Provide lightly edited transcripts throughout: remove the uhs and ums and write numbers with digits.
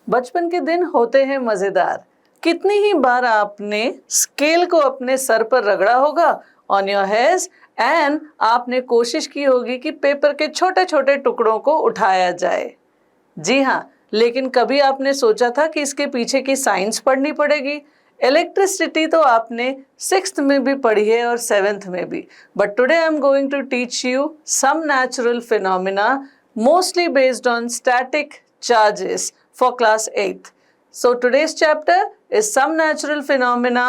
बचपन के दिन होते हैं मजेदार। कितनी ही बार आपने स्केल को अपने सर पर रगड़ा होगा ऑन योर हेड्स एंड आपने कोशिश की होगी कि पेपर के छोटे छोटे टुकड़ों को उठाया जाए। जी हाँ, लेकिन कभी आपने सोचा था कि इसके पीछे की साइंस पढ़नी पड़ेगी? इलेक्ट्रिसिटी तो आपने 6th में भी पढ़ी है और 7th में भी, but today I am going to teach you some natural phenomena mostly based on static charges for class 8th. So today's chapter is some natural phenomena,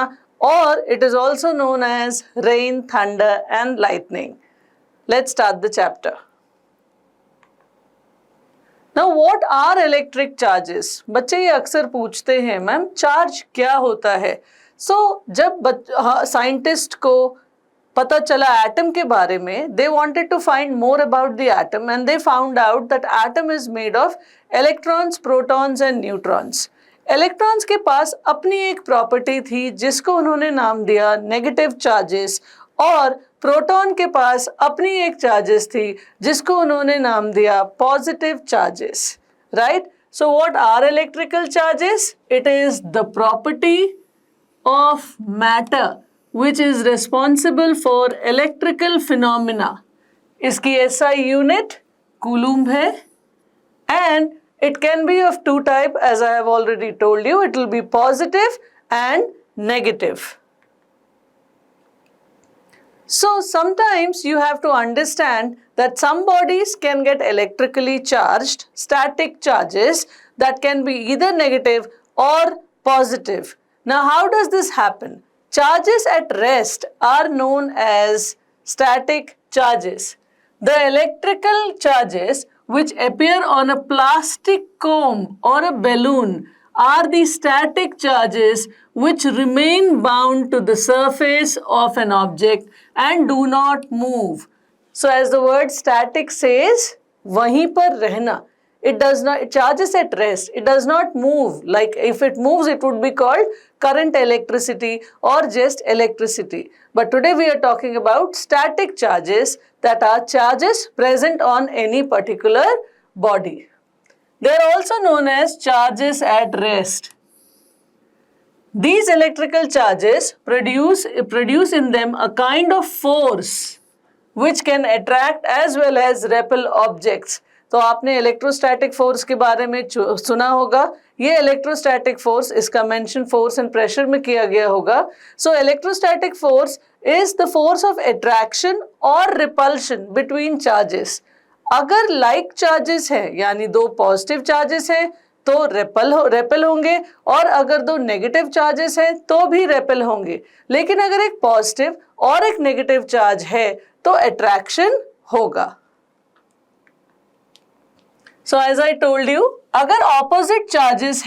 or it is also known as rain, thunder and lightning. Let's start the chapter. Now what are electric charges? बच्चे ये अक्सर पूछते हैं ma'am charge क्या होता है। जब scientist को पता चला एटम के बारे में, they wanted to find more about the atom and they found out that atom is made of electrons, protons and neutrons. Electrons के पास अपनी एक प्रॉपर्टी थी जिसको उन्होंने नाम दिया नेगेटिव चार्जेस, और प्रोटॉन के पास अपनी एक चार्जेस थी जिसको उन्होंने नाम दिया positive charges, right? So what are electrical charges? It is the property of matter which is responsible for electrical phenomena. इसकी SI unit coulomb है and it can be of two type, as I have already told you. It will be positive and negative. So sometimes you have to understand that some bodies can get electrically charged, static charges that can be either negative or positive. Now how does this happen? Charges at rest are known as static charges. The electrical charges which appear on a plastic comb or a balloon are the static charges which remain bound to the surface of an object and do not move. So as the word static says, वहीं पर रहना. It does not, it charges at rest. It does not move. Like if it moves, it would be called current electricity or just electricity. But today we are talking about static charges, that are charges present on any particular body. They are also known as charges at rest. These electrical charges produce in them a kind of force which can attract as well as repel objects. तो आपने electrostatic force के बारे में सुना होगा। ये electrostatic force, इसका mention force and pressure में किया गया होगा। सो electrostatic force is the force of attraction और रिपल्शन बिटवीन चार्जेस। अगर लाइक चार्जेस हैं, यानी दो पॉजिटिव चार्जेस हैं, तो रेपेल होंगे, और अगर दो नेगेटिव चार्जेस हैं तो भी रेपेल होंगे। लेकिन अगर एक पॉजिटिव और एक नेगेटिव चार्ज है तो अट्रैक्शन होगा। So as I told you, अगर opposite charges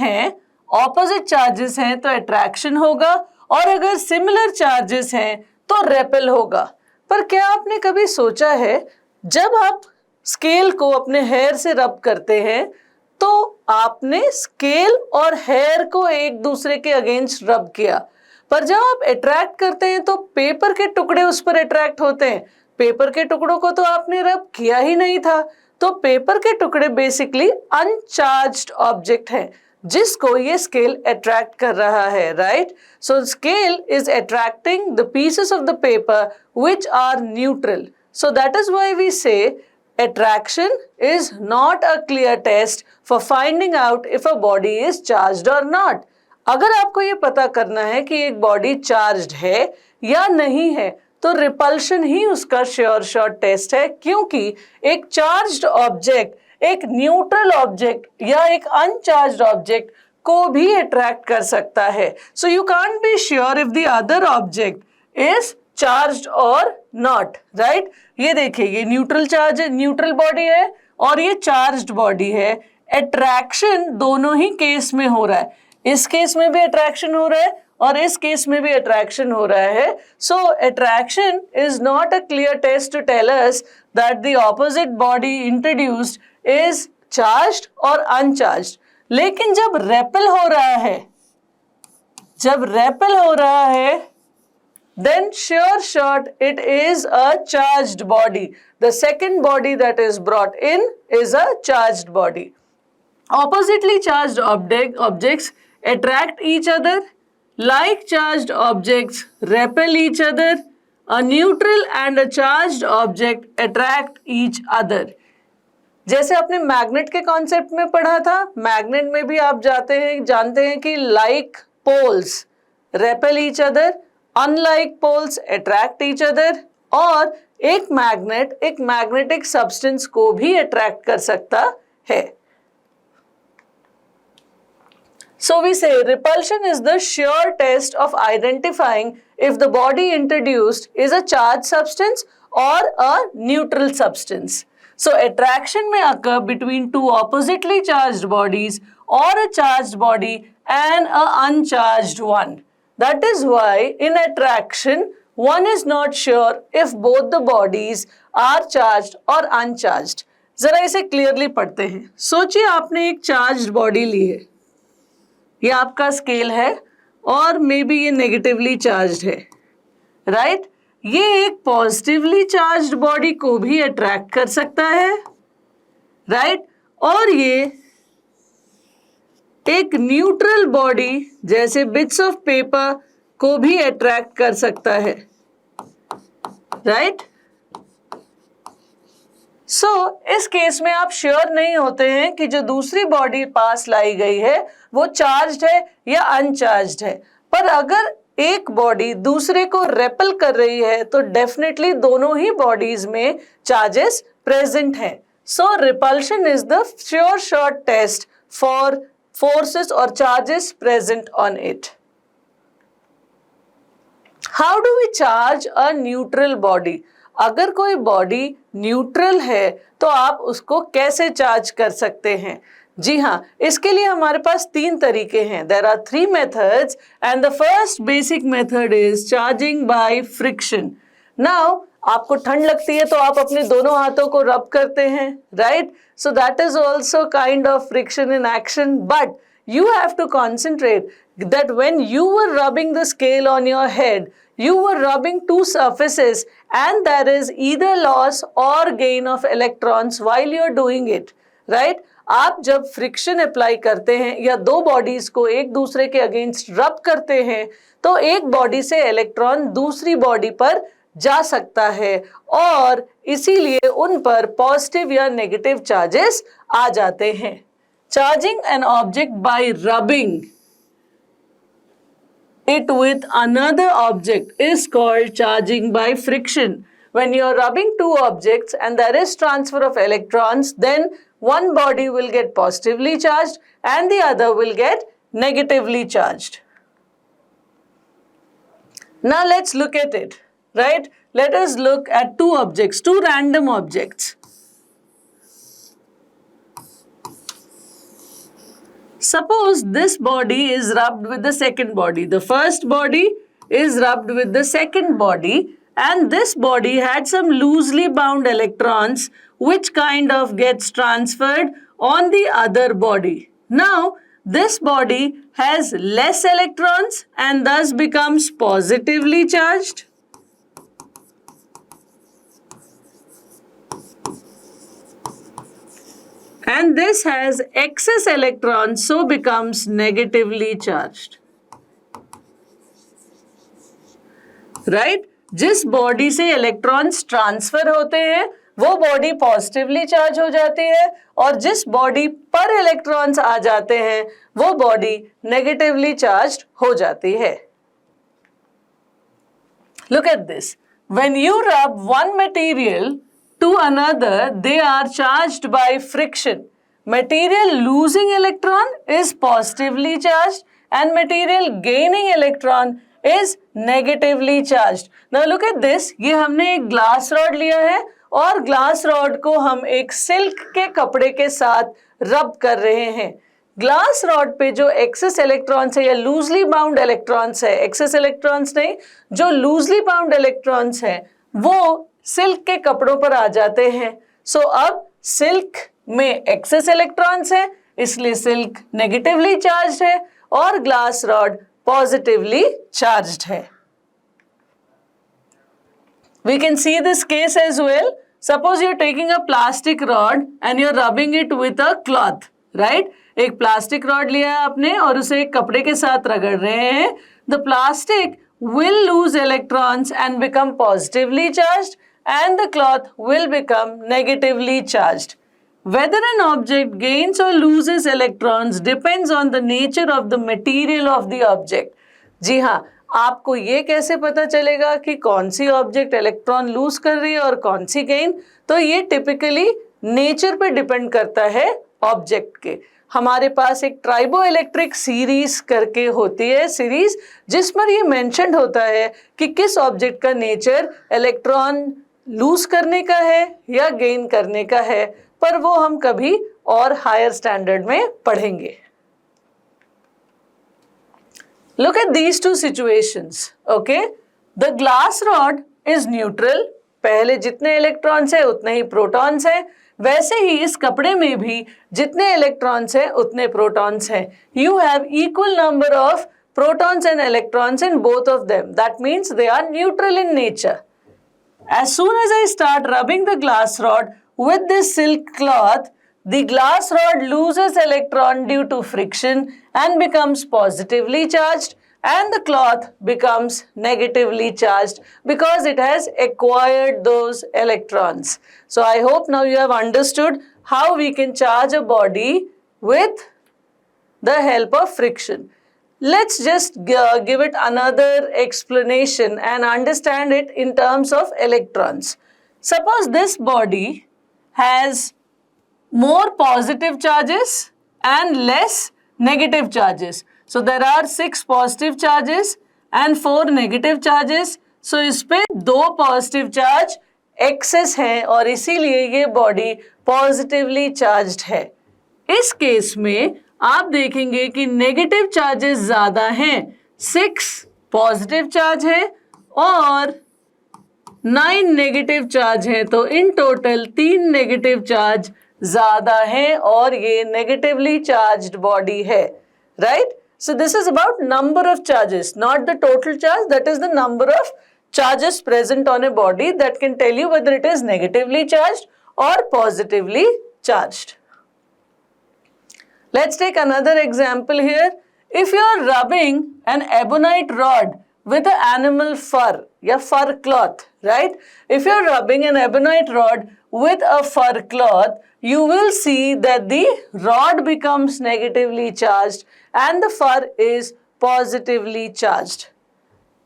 हैं तो attraction होगा, और अगर similar charges हैं तो repel होगा। पर क्या आपने कभी सोचा है, जब आप स्केल को अपने हेयर से रब करते हैं तो आपने स्केल और हेयर को एक दूसरे के अगेंस्ट रब किया, पर जब आप अट्रैक्ट करते हैं तो पेपर के टुकड़े उस पर अट्रैक्ट होते हैं। पेपर के टुकड़ों को तो आपने रब किया ही नहीं था। तो पेपर के टुकड़े बेसिकली अनचार्ज्ड ऑब्जेक्ट हैं जिसको ये स्केल अट्रैक्ट कर रहा है, right? So scale is attracting the pieces of the paper which are neutral. So that is why we say attraction is not a clear test for finding out if a body is charged or not. अगर आपको ये पता करना है कि एक body charged है या नहीं है तो रिपल्शन ही उसका श्योर शॉट टेस्ट है, क्योंकि एक चार्ज्ड ऑब्जेक्ट एक न्यूट्रल ऑब्जेक्ट या एक अनचार्ज्ड ऑब्जेक्ट को भी अट्रैक्ट कर सकता है। So you can't be sure if the other object is charged और नॉट, राइट? ये देखिए, ये न्यूट्रल चार्ज है, न्यूट्रल बॉडी है, और ये चार्ज्ड बॉडी है। अट्रैक्शन दोनों ही केस में हो रहा है। इस केस में भी अट्रैक्शन हो रहा है और इस केस में भी अट्रैक्शन हो रहा है। So attraction is not a clear test to tell us that the opposite body introduced is charged और अनचार्ज्ड। लेकिन जब रेपेल हो रहा है then sure shot it is a charged body. The second body that is brought in is a charged body. Oppositely charged objects attract each other. Like charged objects repel each other. A neutral and a charged object attract each other. जैसे आपने magnet के concept में पढ़ा था, magnet में भी आप जानते हैं कि like poles repel each other, unlike poles attract each other, और एक मैग्नेट एक मैग्नेटिक सब्सटेंस को भी अट्रैक्ट कर सकता है. So we say repulsion is the sure test of identifying if the body introduced is a charged substance or a neutral substance. So attraction may occur between two oppositely charged bodies or a charged body and an uncharged one. That is why in attraction one is not sure if both the bodies are charged or uncharged. जरा इसे clearly पढ़ते हैं. सोचिए आपने एक charged body ली है, ये आपका स्केल है और मे बी ये नेगेटिवली चार्ज्ड है, राइट? ये एक पॉजिटिवली चार्ज्ड बॉडी को भी अट्रैक्ट कर सकता है, राइट? और ये एक न्यूट्रल बॉडी जैसे बिट्स ऑफ पेपर को भी अट्रैक्ट कर सकता है, राइट? सो इस केस में आप श्योर नहीं होते हैं कि जो दूसरी बॉडी पास लाई गई है वो चार्ज्ड है या अनचार्ज्ड है, पर अगर एक बॉडी दूसरे को रेपल कर रही है तो डेफिनेटली दोनों ही बॉडीज में चार्जेस प्रेजेंट हैं. So repulsion is the sure short test for forces और charges present on it. How do we charge a neutral body? अगर कोई बॉडी न्यूट्रल है तो आप उसको कैसे चार्ज कर सकते हैं? जी हाँ, इसके लिए हमारे पास 3 तरीके हैं. There are 3 methods and the first basic method is charging by friction. Now आपको ठंड लगती है तो आप अपने दोनों हाथों को रब करते हैं, right? So that is also kind of friction in action, but you have to concentrate that when you were rubbing the scale on your head, you were rubbing 2 surfaces and there is either loss or gain of electrons while you are doing it, right? आप जब friction apply करते हैं या 2 bodies को एक दूसरे के against रब करते हैं तो एक बॉडी से इलेक्ट्रॉन दूसरी बॉडी पर जा सकता है और इसीलिए उन पर पॉजिटिव या नेगेटिव चार्जेस आ जाते हैं. Charging an object by rubbing it with another object is called charging by friction. When you are rubbing 2 objects and there is transfer of electrons, then one body will get positively charged and the other will get negatively charged. Now let's look at it, right? Let us look at 2 objects, 2 random objects. Suppose this body is rubbed with the second body. The first body is rubbed with the second body and this body had some loosely bound electrons which kind of gets transferred on the other body. Now this body has less electrons and thus becomes positively charged. And this has excess electrons, so becomes negatively charged. Right? जिस body से electrons transfer होते हैं वो body positively charge हो जाती है और जिस बॉडी पर इलेक्ट्रॉन्स आ जाते हैं वो बॉडी नेगेटिवली चार्ज्ड हो जाती है. Look at this. When you rub one material to another, they are charged by friction. Material losing electron is positively charged and material gaining electron is negatively charged. Now look at this. ये हमने एक glass rod लिया है और glass rod को हम एक silk के कपड़े के साथ रब कर रहे हैं. ग्लास रॉड पे जो एक्सेस इलेक्ट्रॉन्स है या लूजली बाउंड इलेक्ट्रॉन्स है, एक्सेस इलेक्ट्रॉन्स नहीं, जो लूजली बाउंड इलेक्ट्रॉन्स है वो सिल्क के कपड़ों पर आ जाते हैं. सो अब सिल्क में एक्सेस इलेक्ट्रॉन्स है इसलिए सिल्क नेगेटिवली चार्ज्ड है और ग्लास रॉड पॉजिटिवली चार्ज्ड है. We can see this case as well. Suppose you're taking a plastic rod and you're rubbing it with a cloth, right? एक plastic rod लिया है आपने और उसे एक कपड़े के साथ रगड़ रहे हैं, the plastic will lose electrons and become positively charged and the cloth will become negatively charged. Whether an object gains or loses electrons depends on the nature of the material of the object. जी हाँ, आपको ये कैसे पता चलेगा कि कौन सी object electron lose कर रही है और कौन सी गेन? तो ये टिपिकली नेचर पे डिपेंड करता है ऑब्जेक्ट के। हमारे पास एक ट्राइबो इलेक्ट्रिक सीरीज करके होती है सीरीज, जिस पर ये मेंशन्ड होता है कि किस ऑब्जेक्ट का नेचर इलेक्ट्रॉन लूज करने का है या गेन करने का है, पर वो हम कभी और हायर स्टैंडर्ड में पढ़ेंगे। Look at these two situations, okay? The glass rod is neutral, पहले जितने इलेक्ट्रॉन्स हैं उतने ही प्रोटॉन्स हैं, वैसे ही इस कपड़े में भी जितने इलेक्ट्रॉन्स हैं उतने प्रोटॉन्स हैं। You have equal number of protons and electrons in both of them. That means they are neutral in nature. As soon as I start rubbing the glass rod with this silk cloth, the glass rod loses electron due to friction and becomes positively charged, and the cloth becomes negatively charged because it has acquired those electrons. So I hope now you have understood how we can charge a body with the help of friction. Let's just give it another explanation and understand it in terms of electrons. Suppose this body has more positive charges and less negative charges. So there are 6 positive charges and 4 negative charges. So इस पे 2 positive charge excess हैं और इसीलिए ये body positively charged है। इस case में आप देखेंगे कि नेगेटिव चार्जेस ज्यादा हैं, 6 पॉजिटिव चार्ज है और 9 नेगेटिव चार्ज है, तो इन टोटल 3 नेगेटिव चार्ज ज्यादा है और ये नेगेटिवली चार्ज्ड बॉडी है, right? So this is about number of charges, not the total charge, that is the number of charges present on a body that can tell you whether it is negatively charged or positively charged. Let's take another example here. If you are rubbing an ebonite rod with an animal fur या fur cloth, right? If you are rubbing an ebonite rod with a fur cloth, you will see that the rod becomes negatively charged and the fur is positively charged.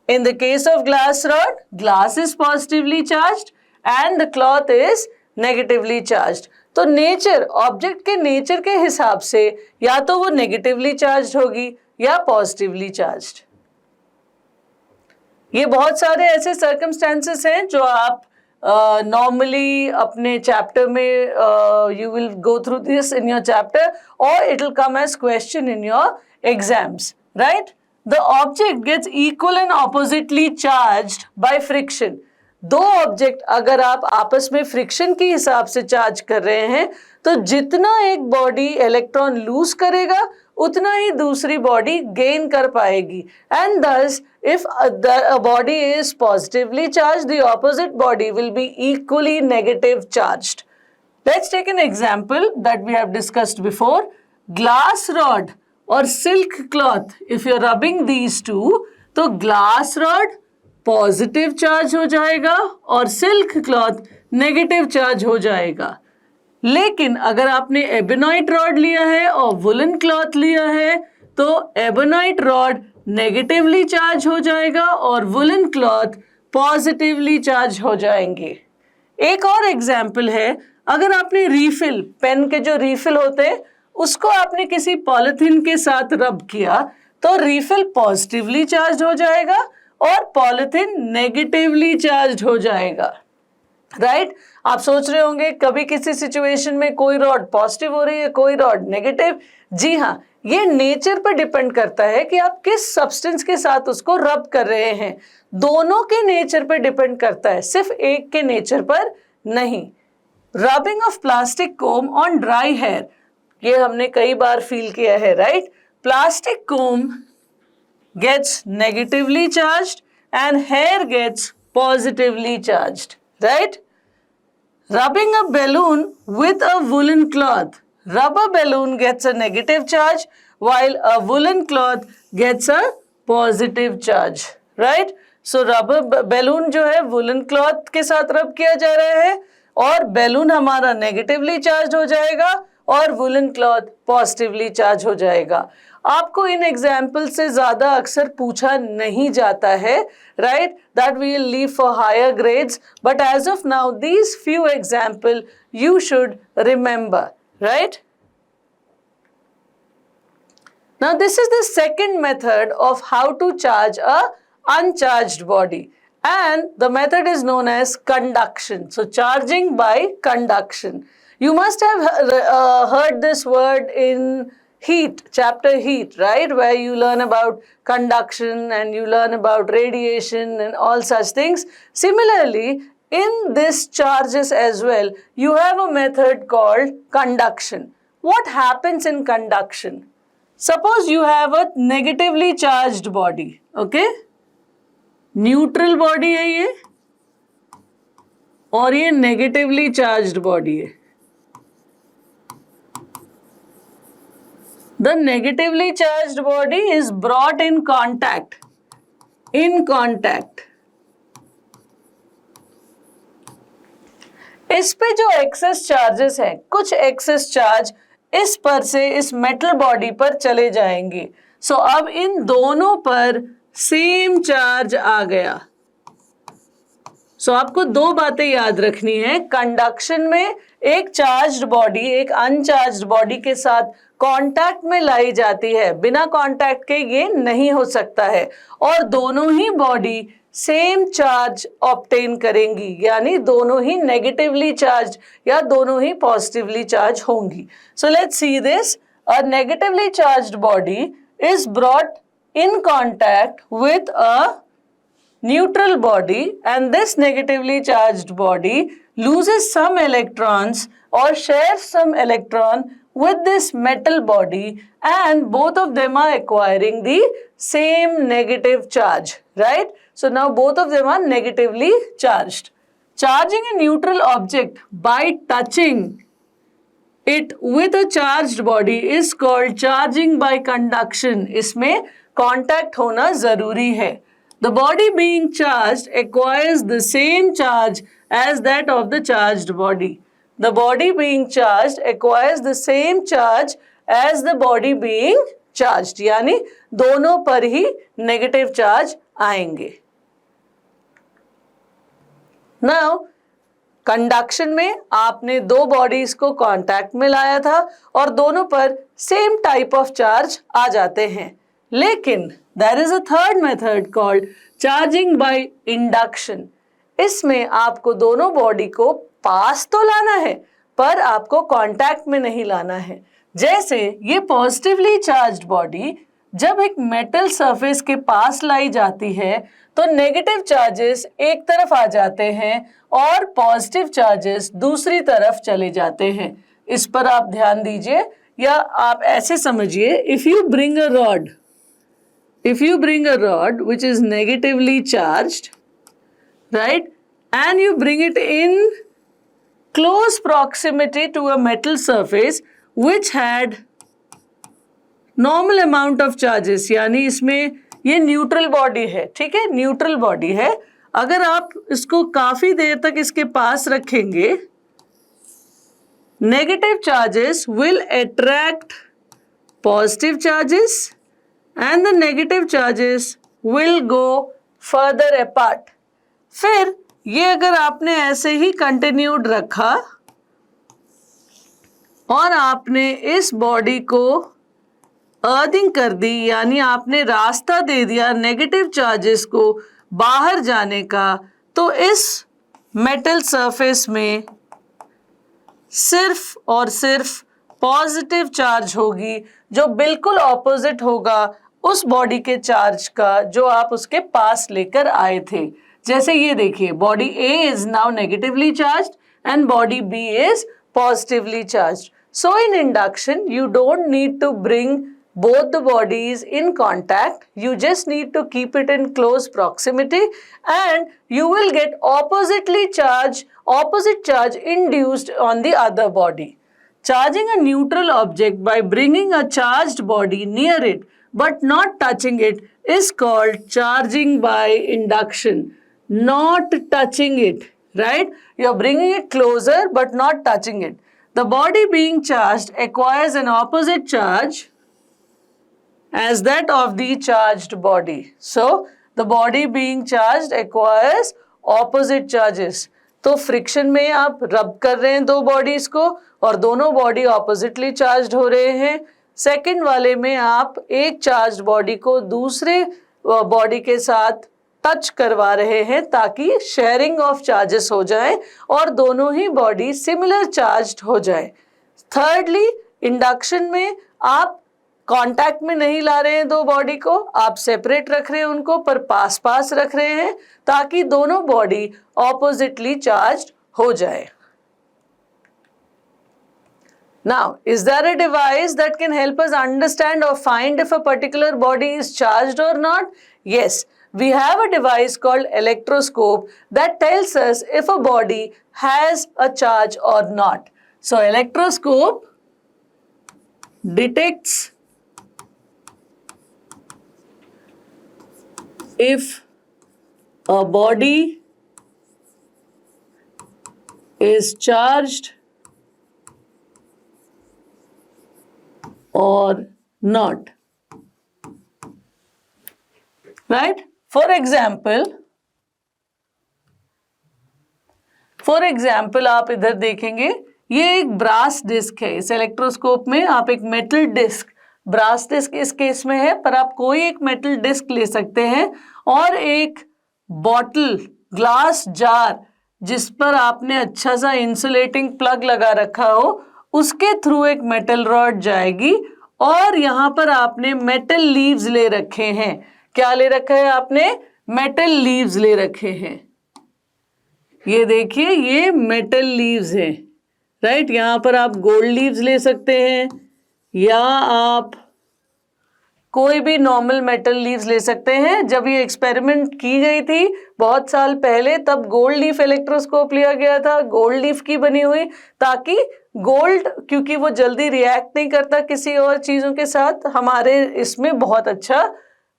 In the case of glass rod, glass is positively charged and the cloth is negatively charged. तो nature, object के nature के हिसाब से या तो वो negatively charge होगी या पॉजिटिवली चार्ज्ड। ये बहुत सारे ऐसे सर्कमस्टेंसेस हैं जो आप नॉर्मली अपने चैप्टर में you will go through this in your chapter और it will come as question in your exams, right? The object gets equal and oppositely charged by friction. दो ऑब्जेक्ट अगर आप आपस में फ्रिक्शन के हिसाब से चार्ज कर रहे हैं तो जितना एक बॉडी इलेक्ट्रॉन लूज करेगा उतना ही दूसरी बॉडी गेन कर पाएगी, and thus if a body is positively charged, the opposite body will be equally negative charged. Let's take an example that we have discussed before. Glass rod और silk cloth, if you rubbing these two, तो glass rod positive charge हो जाएगा और silk cloth negative charge हो जाएगा। लेकिन अगर आपने एबोनाइट रॉड लिया है और वुलन क्लॉथ लिया है तो एबोनाइट रॉड नेगेटिवली चार्ज हो जाएगा और वुलन क्लॉथ पॉजिटिवली चार्ज हो जाएंगे। एक और एग्जाम्पल है, अगर आपने रीफिल, पेन के जो रीफिल होते हैं उसको आपने किसी पॉलिथीन के साथ रब किया तो रीफिल पॉजिटिवली चार्ज हो जाएगा और पॉलिथीन नेगेटिवली चार्ज हो जाएगा, राइट? आप सोच रहे होंगे कभी किसी सिचुएशन में कोई रॉड पॉजिटिव हो रही है, कोई रॉड नेगेटिव। जी हाँ, ये नेचर पर डिपेंड करता है कि आप किस सब्सटेंस के साथ उसको रब कर रहे हैं। दोनों के नेचर पर डिपेंड करता है, सिर्फ एक के नेचर पर नहीं। Rubbing of plastic comb on dry hair, ये हमने कई बार फील किया है, right? Plastic comb gets negatively charged and hair gets positively charged, right? Rubbing a balloon with a woolen cloth, rubber balloon gets a negative charge while a woolen cloth gets a positive charge, right? So rubber balloon जो है woolen cloth के साथ रब किया जा रहा है और बैलून हमारा नेगेटिवली चार्ज हो जाएगा और वुलन क्लॉथ पॉजिटिवली चार्ज हो जाएगा। आपको इन एग्जाम्पल से ज्यादा अक्सर पूछा नहीं जाता है, right? That we will leave for higher grades, but as of now these few example you should remember, right? Now this is the second method of how to charge a uncharged body, and the method is known as conduction. So charging by conduction. You must have heard this word in heat, chapter heat, right? Where you learn about conduction and you learn about radiation and all such things. Similarly, in this charges as well, you have a method called conduction. What happens in conduction? Suppose you have a negatively charged body, okay? Neutral body है ये और ये negatively charged body है। The negatively charged body is brought in contact, इस पे जो access charges हैं, कुछ एक्सेस चार्ज इस पर से इस मेटल बॉडी पर चले जाएंगे। सो अब इन दोनों पर सेम चार्ज आ गया। सो आपको दो बातें याद रखनी है। कंडक्शन में एक चार्ज्ड बॉडी एक अनचार्ज्ड बॉडी के साथ कांटेक्ट में लाई जाती है, बिना कांटेक्ट के ये नहीं हो सकता है, और दोनों ही बॉडी सेम चार्ज ऑब्टेन करेंगी, यानी दोनों ही नेगेटिवली चार्ज या दोनों ही पॉजिटिवली चार्ज होंगी। So let's see this. A negatively charged body is brought in contact with a neutral body, and this negatively charged body loses some electrons or shares some electron with this metal body, and both of them are acquiring the same negative charge, right? So now both of them are negatively charged. Charging a neutral object by touching it with a charged body is called charging by conduction. इसमें contact होना जरूरी है। The body being charged acquires the same charge as that of the charged body. The body being charged acquires the same charge as the body being charged. यानी दोनों पर ही negative charge आएंगे। Now, conduction में आपने दो bodies को contact में लाया था और दोनों पर सेम टाइप ऑफ चार्ज आ जाते हैं, लेकिन there is a third method called charging by induction. इसमें आपको दोनों बॉडी को पास तो लाना है पर आपको कांटेक्ट में नहीं लाना है। जैसे ये पॉजिटिवली चार्ज्ड बॉडी जब एक मेटल सरफेस के पास लाई जाती है तो नेगेटिव चार्जेस एक तरफ आ जाते हैं और पॉजिटिव चार्जेस दूसरी तरफ चले जाते हैं। इस पर आप ध्यान दीजिए, या आप ऐसे समझिए, if you bring a rod which is negatively charged, right, and you bring it in close proximity to a metal surface which had normal amount of charges, यानी इसमें ये न्यूट्रल बॉडी है, ठीक है, न्यूट्रल बॉडी है। अगर आप इसको काफी देर तक इसके पास रखेंगे, negative charges will attract positive charges and the negative charges will go further apart. फिर ये अगर आपने ऐसे ही कंटिन्यूड रखा और आपने इस बॉडी को अर्थिंग कर दी, यानी आपने रास्ता दे दिया नेगेटिव चार्जेस को बाहर जाने का, तो इस मेटल सरफेस में सिर्फ और सिर्फ पॉजिटिव चार्ज होगी, जो बिल्कुल ऑपोजिट होगा उस बॉडी के चार्ज का जो आप उसके पास लेकर आए थे। जैसे ये देखिए, body a is now negatively charged and body b is positively charged. So in induction you don't need to bring both the bodies in contact, you just need to keep it in close proximity and you will get opposite charge induced on the other body. Charging a neutral object by bringing a charged body near it but not touching it is called charging by induction. Not touching it, right? You're bringing it closer but not touching it. The body being charged acquires an opposite charge as that of the charged body. So, the body being charged acquires opposite charges. तो friction में आप रब कर रहे हैं दो bodies को और दोनों बॉडी ऑपोजिटली चार्ज्ड हो रहे हैं. सेकंड वाले में आप एक चार्ज्ड बॉडी को दूसरे बॉडी के साथ टच करवा रहे हैं ताकि शेयरिंग ऑफ चार्जेस हो जाए और दोनों ही बॉडी सिमिलर चार्ज्ड हो जाए. थर्डली, इंडक्शन में आप कांटेक्ट में नहीं ला रहे हैं दो बॉडी को, आप सेपरेट रख रहे हैं उनको पर पास पास रख रहे हैं ताकि दोनों बॉडी ऑपोजिटली चार्ज्ड हो जाए. Now, is there a device that can help us understand or find if a particular body is charged or not? Yes, we have a device called electroscope that tells us if a body has a charge or not. So, electroscope detects if a body is charged or not. Right? For example आप इधर देखेंगे ये एक brass disc है. इस electroscope में आप एक मेटल डिस्क, ब्रास डिस्क इस केस में है पर आप कोई एक मेटल डिस्क ले सकते हैं और एक बॉटल, ग्लास जार जिस पर आपने अच्छा सा इंसुलेटिंग प्लग लगा रखा हो उसके थ्रू एक मेटल रॉड जाएगी और यहाँ पर आपने मेटल लीव्स ले रखे हैं. क्या ले रखा है आपने? मेटल लीव्स ले रखे हैं. ये देखिए ये मेटल लीव्स हैं, राइट. यहाँ पर आप गोल्ड लीव्स ले सकते हैं या आप कोई भी नॉर्मल मेटल लीव्स ले सकते हैं. जब ये एक्सपेरिमेंट की गई थी बहुत साल पहले तब गोल्ड लीफ इलेक्ट्रोस्कोप लिया गया था, गोल्ड लीफ की बनी हुई, ताकि गोल्ड क्योंकि वो जल्दी रिएक्ट नहीं करता किसी और चीज़ों के साथ, हमारे इसमें बहुत अच्छा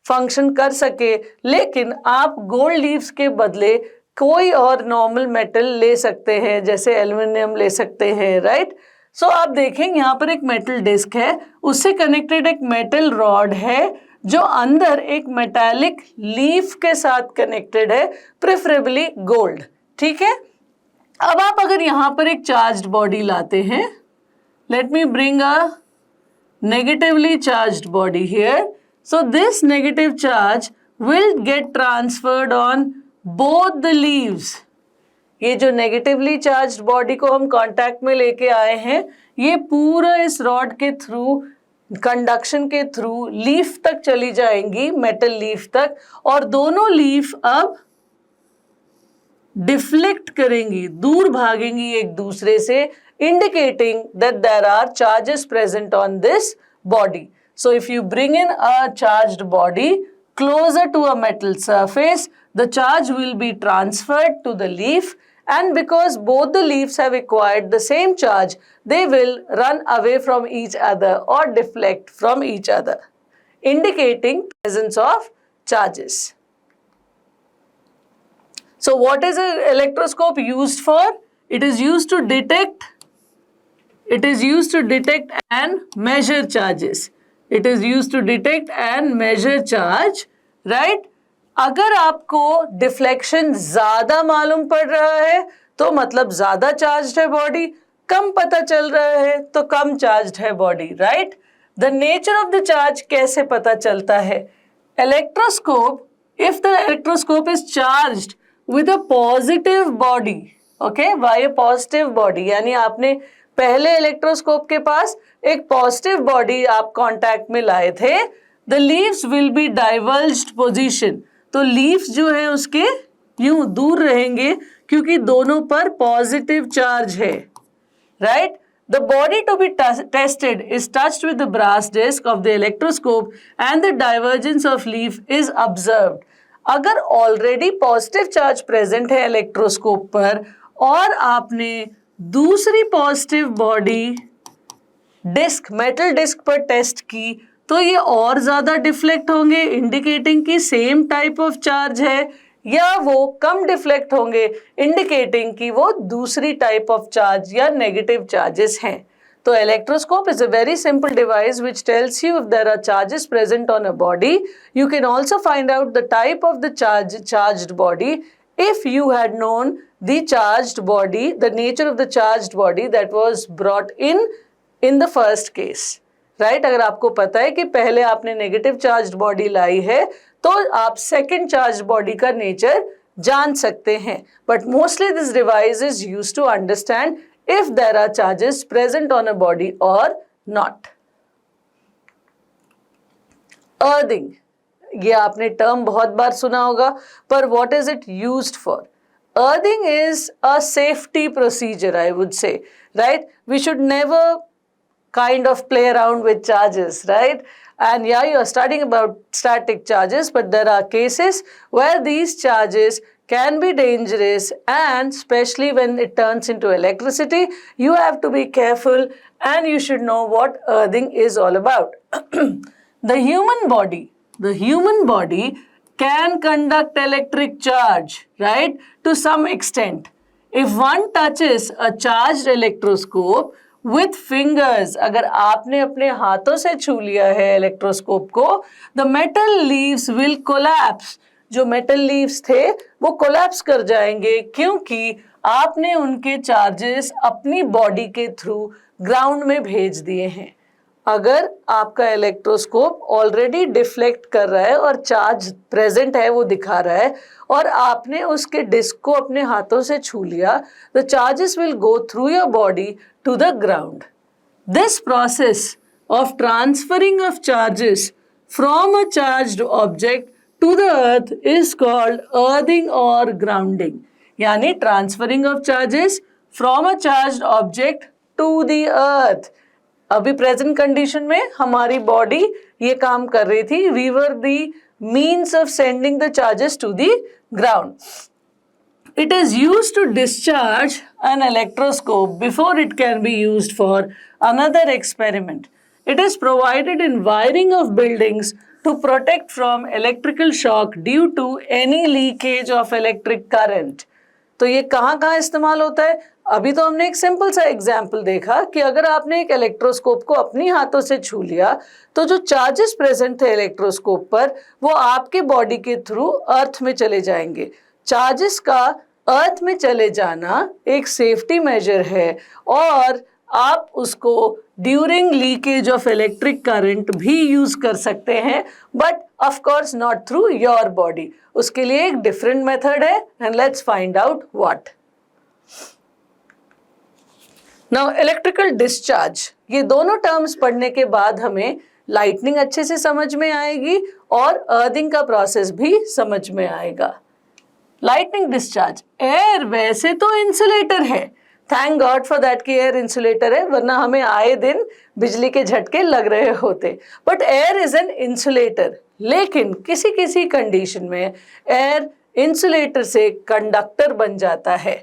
फंक्शन कर सके. लेकिन आप गोल्ड लीव्स के बदले कोई और नॉर्मल मेटल ले सकते हैं, जैसे एल्युमिनियम ले सकते हैं, राइट. सो आप देखें यहाँ पर एक मेटल डिस्क है, उससे कनेक्टेड एक मेटल रॉड है जो अंदर एक मेटालिक लीफ के साथ कनेक्टेड है, प्रेफरेबली गोल्ड. ठीक है. अब आप अगर यहाँ पर एक चार्ज्ड बॉडी लाते हैं, let me bring a negatively charged body here. So this negative charge will get transferred on both the leaves. ये जो नेगेटिवली चार्ज्ड बॉडी को हम कांटेक्ट में लेके आए हैं ये पूरा इस रॉड के थ्रू, कंडक्शन के थ्रू लीफ तक चली जाएंगी, मेटल लीफ तक, और दोनों लीफ अब डिफ्लेक्ट करेंगी, दूर भागेंगी एक दूसरे से, indicating that there are charges present on this body. So if you bring in a charged body closer to a metal surface, the charge will be transferred to the leaf, and because both the leaves have acquired the same charge, they will run away from each other or deflect from each other, indicating presence of charges. So what is an electroscope used for? It is used to detect and measure charges. It is used to detect and measure charge, right? अगर आपको deflection ज्यादा मालूम पड़ रहा है तो मतलब ज्यादा चार्ज्ड है बॉडी, कम पता चल रहा है तो कम चार्ज्ड है body, right. The nature of the charge कैसे पता चलता है? Electroscope, if the electroscope is charged with a positive body, okay, by a positive body, यानी आपने पहले इलेक्ट्रोस्कोप के पास एक पॉजिटिव बॉडी आप कांटेक्ट में लाए थे, the leaves will be diverged position. तो लीव्स जो है उसके यूं दूर रहेंगे क्योंकि दोनों पर पॉजिटिव चार्ज है, right. The body to be tested is touched with the brass disc of the electroscope and the divergence of leaf is observed. अगर ऑलरेडी पॉजिटिव चार्ज प्रेजेंट है इलेक्ट्रोस्कोप पर और आपने दूसरी positive body disc, metal disc पर test की तो ये और ज्यादा डिफ्लेक्ट होंगे, इंडिकेटिंग कि सेम टाइप ऑफ चार्ज है, या वो कम डिफ्लेक्ट होंगे, इंडिकेटिंग कि वो दूसरी टाइप ऑफ चार्ज या नेगेटिव चार्जेस हैं। तो electroscope is a very simple device which tells you if there are charges present on a body. You can also find out the type of the charged body if you had known the charged body, the nature of the charged body that was brought in the first case. Right? अगर आपको पता है कि पहले आपने negative charged body लाई है तो आप सेकेंड चार्ज्ड बॉडी का नेचर जान सकते हैं. But mostly this device is used to understand if there are charges present on a body or not. Earthing, ये आपने टर्म बहुत बार सुना होगा, पर what is it used for? Earthing is a safety procedure, I would say, right? We should never kind of play around with charges, right? And yeah, you are studying about static charges, but there are cases where these charges can be dangerous, and especially when it turns into electricity, you have to be careful and you should know what earthing is all about. The human body can conduct electric charge, right, to some extent. If one touches a charged electroscope with fingers, अगर आपने अपने हाथों से छू लिया है electroscope को, the metal leaves will collapse. जो मेटल लीव्स थे वो कोलैप्स कर जाएंगे क्योंकि आपने उनके चार्जेस अपनी बॉडी के थ्रू ग्राउंड में भेज दिए हैं. अगर आपका इलेक्ट्रोस्कोप ऑलरेडी डिफ्लेक्ट कर रहा है और चार्ज प्रेजेंट है वो दिखा रहा है और आपने उसके डिस्क को अपने हाथों से छू लिया, the charges will go through your body to the ground. This process of transferring of charges from a charged object to the earth is called earthing or grounding. यानी transferring of charges from a charged object to the earth. अभी present condition में हमारी body ये काम कर रही थी. We were the means of sending the charges to the ground. It is used to discharge an electroscope before it can be used for another experiment. It is provided in wiring of buildings to protect from electrical shock due to any leakage of electric current. तो ये कहाँ इस्तेमाल होता है? अभी तो हमने एक सिंपल सा एग्जाम्पल देखा कि अगर आपने एक इलेक्ट्रोस्कोप को अपनी हाथों से छू लिया तो जो चार्जेस प्रेजेंट थे इलेक्ट्रोस्कोप पर वो आपके बॉडी के थ्रू अर्थ में चले जाएंगे. चार्जेस का अर्थ में चले जाना एक सेफ्टी मेजर है और आप उसको during leakage of electric current भी यूज कर सकते हैं, but of course not through your body. उसके लिए एक डिफरेंट मेथड है and let's find out what. Now electrical discharge, ये दोनों टर्म्स पढ़ने के बाद हमें लाइटनिंग अच्छे से समझ में आएगी और अर्थिंग का प्रोसेस भी समझ में आएगा. लाइटनिंग डिस्चार्ज, एयर वैसे तो इंसुलेटर है, थैंक गॉड फॉर दैट कि एयर इंसुलेटर है, वरना हमें आए दिन बिजली के झटके लग रहे होते. But air is an insulator. लेकिन किसी किसी कंडीशन में एयर इंसुलेटर से कंडक्टर बन जाता है.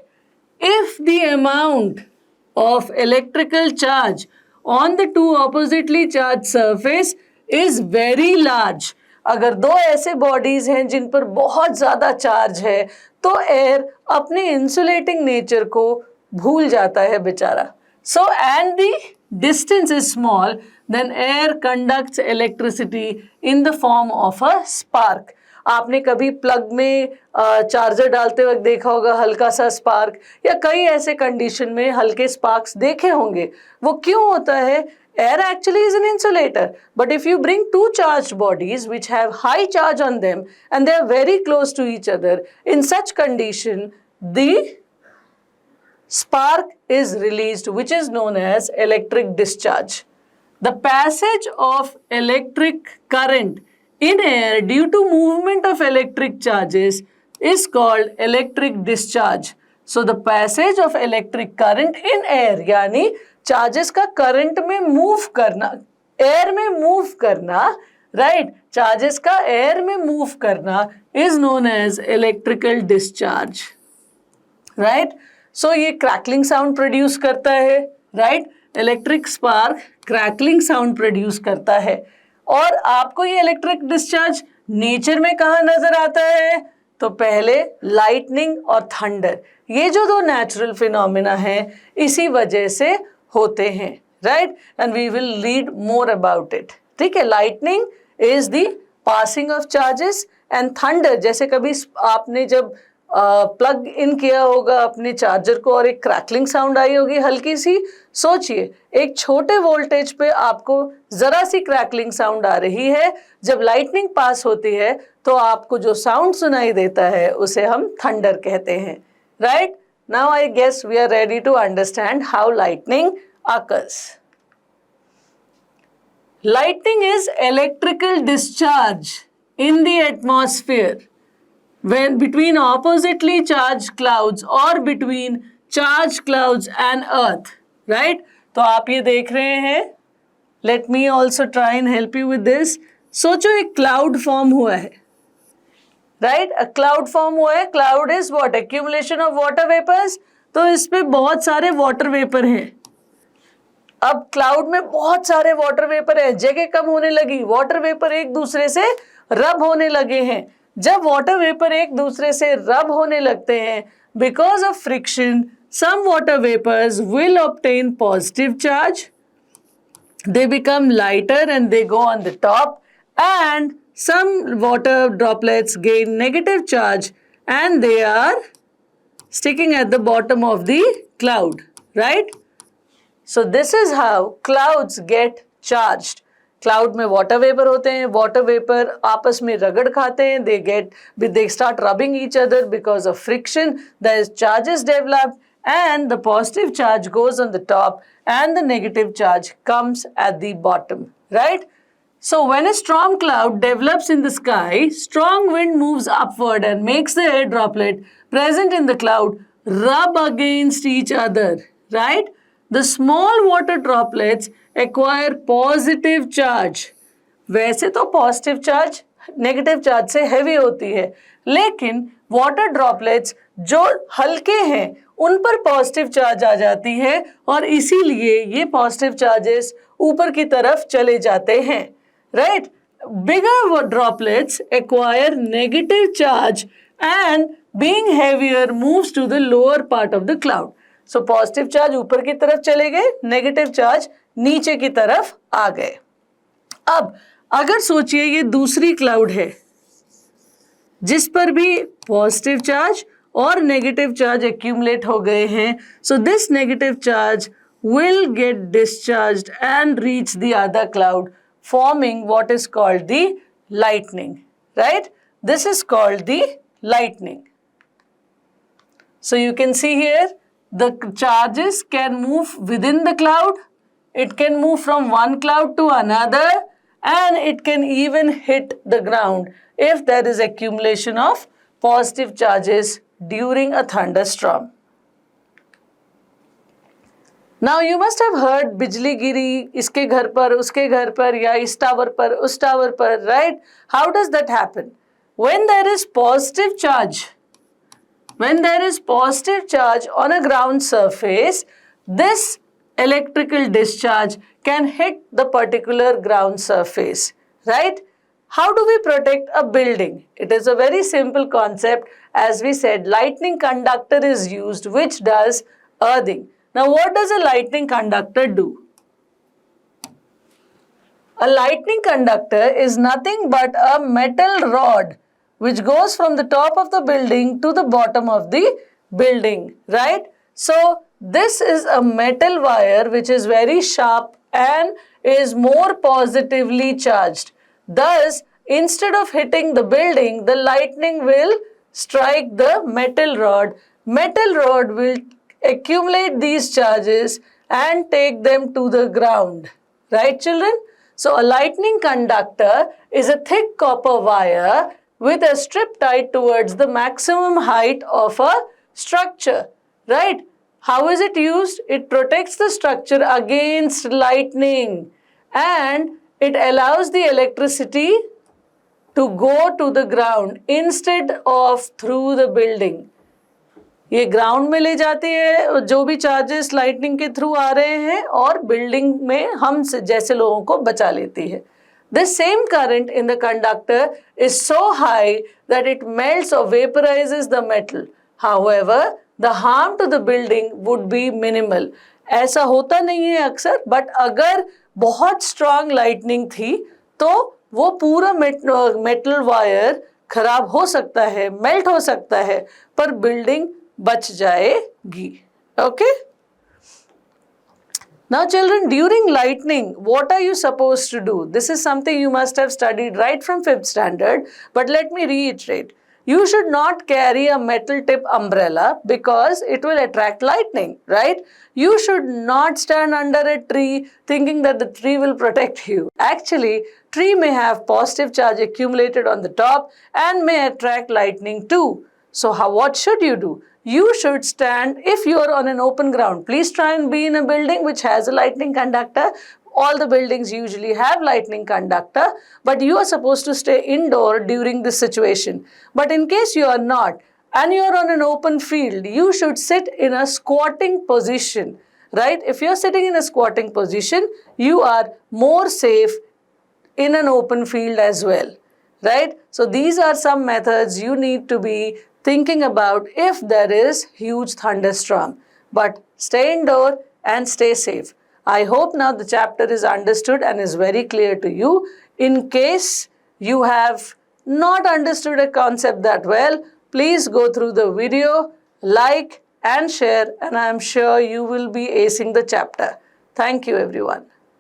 If the amount of electrical charge on the two oppositely charge surface is very large, अगर दो ऐसे बॉडीज हैं जिन पर बहुत ज्यादा चार्ज है तो एयर अपने इंसुलेटिंग नेचर को भूल जाता है बेचारा. So and the distance is small, then air conducts electricity in the form of a spark. आपने कभी प्लग में चार्जर डालते वक्त देखा होगा हल्का सा स्पार्क, या कई ऐसे कंडीशन में हल्के स्पार्क्स देखे होंगे. वो क्यों होता है? Air actually is an insulator, but if you bring two charged bodies which have high charge on them and they are very close to each other, in such condition the spark is released, which is known as electric discharge. The passage of electric current in air due to movement of electric charges is called electric discharge. So the passage of electric current in air, यानी charges का current में move करना, air में move करना, right, charges का air में move करना is known as electrical discharge. Right, so ये क्रैकलिंग साउंड प्रोड्यूस करता है, right. Electric spark crackling sound produce करता है। और आपको ये इलेक्ट्रिक डिस्चार्ज नेचर में कहाँ नजर आता है? तो पहले लाइटनिंग और थंडर, ये जो दो नेचुरल फिनोमिना हैं इसी वजह से होते हैं, right? And we will read more about it. ठीक है, lightning is the passing of charges and thunder, जैसे कभी आपने जब प्लग इन किया होगा अपने चार्जर को और एक क्रैकलिंग साउंड आई होगी हल्की सी, सोचिए एक छोटे वोल्टेज पे आपको जरा सी क्रैकलिंग साउंड आ रही है, जब लाइटनिंग पास होती है तो आपको जो साउंड सुनाई देता है उसे हम थंडर कहते हैं, right? Now I guess we are ready to understand how lightning occurs. Lightning is electrical discharge in the atmosphere when between oppositely charged clouds or between charged clouds and earth, right? तो आप ये देख रहे हैं, let me also try and help you with this. सोचो एक cloud form हुआ है, राइट? अ क्लाउड फॉर्म हुआ है। Cloud is what? Accumulation of water vapours. तो इसमें बहुत सारे वाटर वेपर हैं। अब क्लाउड में बहुत सारे वाटर वेपर है, जगह कम होने लगी, वाटर वेपर एक दूसरे से रब होने लगे हैं। जब वाटर वेपर एक दूसरे से रब होने लगते हैं, because of friction some water vapours will obtain positive charge, they become lighter and they go on the top, and some water droplets gain negative charge and they are sticking at the bottom of the cloud, right? So this is how clouds get charged. Cloud में water vapor होते हैं, water vapor आपस में रगड़ खाते हैं, they start rubbing each other because of friction, there is charges developed and the positive charge goes on the top and the negative charge comes at the bottom, right? So when a storm cloud develops in the sky, strong wind moves upward and makes the air droplet present in the cloud rub against each other, right? The small water droplets acquire positive charge. वैसे तो positive charge negative charge से heavy होती है, लेकिन water droplets जो हल्के हैं उन पर पॉजिटिव चार्ज आ जाती है और इसीलिए ये पॉजिटिव चार्जेस ऊपर की तरफ चले जाते हैं, right? Bigger droplets acquire negative charge and being heavier moves to the lower part of the cloud. So positive charge ऊपर की तरफ चले गए, नेगेटिव चार्ज नीचे की तरफ आ गए। अब अगर सोचिए ये दूसरी क्लाउड है जिस पर भी पॉजिटिव चार्ज और नेगेटिव चार्ज एक्यूमुलेट हो गए हैं, so this negative charge will get discharged and reach the other cloud, forming what is called the lightning, right? This is called the lightning. So you can see here the charges can move within the cloud, it can move from one cloud to another, and it can even hit the ground if there is accumulation of positive charges during a thunderstorm. Now you must have heard बिजली गिरी इसके घर पर उसके घर पर या इस tower पर उस टावर पर, right? How does that happen? When there is positive charge, when there is positive charge on a ground surface, this electrical discharge can hit the particular ground surface, right? How do we protect a building? It is a very simple concept. As we said, lightning conductor is used, which does earthing. Now, what does a lightning conductor do? A lightning conductor is nothing but a metal rod which goes from the top of the building to the bottom of the building, right? So, this is a metal wire which is very sharp and is more positively charged. Thus, instead of hitting the building, the lightning will strike the metal rod. Metal rod will accumulate these charges and take them to the ground, right children? So a lightning conductor is a thick copper wire with a strip tied towards the maximum height of a structure, right? How is it used? It protects the structure against lightning and it allows the electricity to go to the ground instead of through the building. ये ground में ले जाती है जो भी charges lightning के through आ रहे हैं, और बिल्डिंग में हम जैसे लोगों को बचा लेती है. The same current in the conductor is so high that it melts or vaporizes the metal. However, the harm to the building would be minimal. ऐसा होता नहीं है अक्सर, बट अगर बहुत स्ट्रांग लाइटनिंग थी तो वो पूरा मेटल वायर खराब हो सकता है, मेल्ट हो सकता है, पर बिल्डिंग बच जाएगी. Okay? Now children, during lightning, what are you supposed to do? This is something you must have studied right from 5th standard, but let me reiterate. You should not carry a metal tip umbrella because it will attract lightning, right? You should not stand under a tree thinking that the tree will protect you. Actually, tree may have positive charge accumulated on the top and may attract lightning too. So what should you do? You should stand, if you are on an open ground, please try and be in a building which has a lightning conductor. All the buildings usually have lightning conductor, but you are supposed to stay indoor during this situation. But in case you are not, and you are on an open field, you should sit in a squatting position, right? If you are sitting in a squatting position, you are more safe in an open field as well, right? So these are some methods you need to be thinking about if there is huge thunderstorm. But stay indoor and stay safe. I hope now the chapter is understood and is very clear to you. In case you have not understood a concept that well, please go through the video, like and share, and I am sure you will be acing the chapter. Thank you everyone.